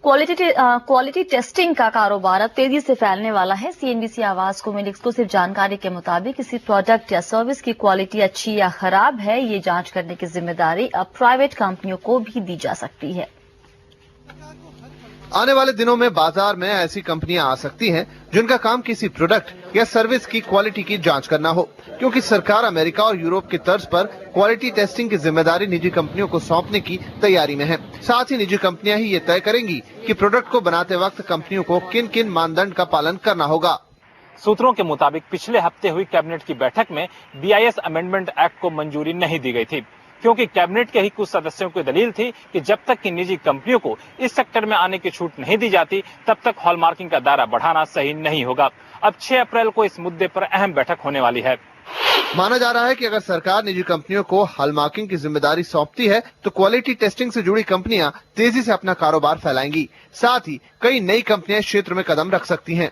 Quality testing का कारोबार अब तेजी से फैलने वाला है। सीएनबीसी आवाज को मिली एक्सक्लूसिव जानकारी के मुताबिक किसी प्रोडक्ट या सर्विस की क्वालिटी अच्छी या खराब है, ये जांच करने की जिम्मेदारी अब प्राइवेट कंपनियों को भी दी जा सकती है। आने वाले दिनों में बाजार में ऐसी कंपनियां आ सकती हैं जिनका काम किसी प्रोडक्ट या सर्विस की क्वालिटी की जांच करना हो, क्योंकि सरकार अमेरिका और यूरोप की तर्ज पर क्वालिटी टेस्टिंग की जिम्मेदारी निजी कंपनियों को सौंपने की तैयारी में है। साथ ही निजी कंपनियां ही ये तय करेंगी कि प्रोडक्ट को बनाते वक्त कंपनियों को किन किन मानदंड का पालन करना होगा। सूत्रों के मुताबिक पिछले हफ्ते हुई कैबिनेट की बैठक में BIS अमेंडमेंट एक्ट को मंजूरी नहीं दी गई थी, क्योंकि कैबिनेट के ही कुछ सदस्यों की दलील थी कि जब तक कि निजी कंपनियों को इस सेक्टर में आने की छूट नहीं दी जाती, तब तक हॉलमार्किंग का दायरा बढ़ाना सही नहीं होगा। अब 6 अप्रैल को इस मुद्दे पर अहम बैठक होने वाली है। माना जा रहा है कि अगर सरकार निजी कंपनियों को हॉलमार्किंग की जिम्मेदारी सौंपती है तो क्वालिटी टेस्टिंग से जुड़ी कंपनियां तेजी से अपना कारोबार फैलाएंगी। साथ ही कई नई कंपनियां क्षेत्र में कदम रख सकती हैं।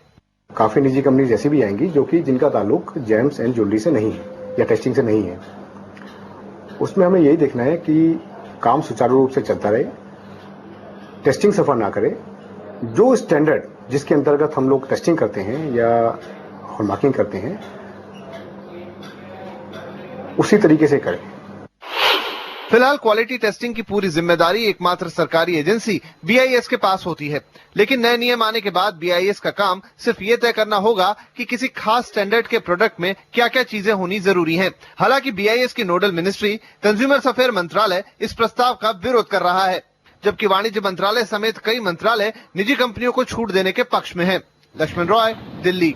काफी निजी कंपनी जैसी भी आएंगी जो कि जिनका ताल्लुक जेम्स एंड ज्वेलरी से नहीं है या टेस्टिंग से नहीं है। उसमें हमें यही देखना है कि काम सुचारू रूप से चलता रहे, टेस्टिंग सफर ना करे, जो स्टैंडर्ड जिसके अंतर्गत हम लोग टेस्टिंग करते हैं या हॉलमार्किंग करते हैं उसी तरीके से करें। फिलहाल क्वालिटी टेस्टिंग की पूरी जिम्मेदारी एकमात्र सरकारी एजेंसी BIS के पास होती है, लेकिन नए नियम आने के बाद BIS का काम सिर्फ ये तय करना होगा कि किसी खास स्टैंडर्ड के प्रोडक्ट में क्या क्या चीजें होनी जरूरी हैं। हालांकि BIS की नोडल मिनिस्ट्री कंज्यूमर अफेयर मंत्रालय इस प्रस्ताव का विरोध कर रहा है, जबकि वाणिज्य मंत्रालय समेत कई मंत्रालय निजी कंपनियों को छूट देने के पक्ष में है। लक्ष्मण रॉय, दिल्ली।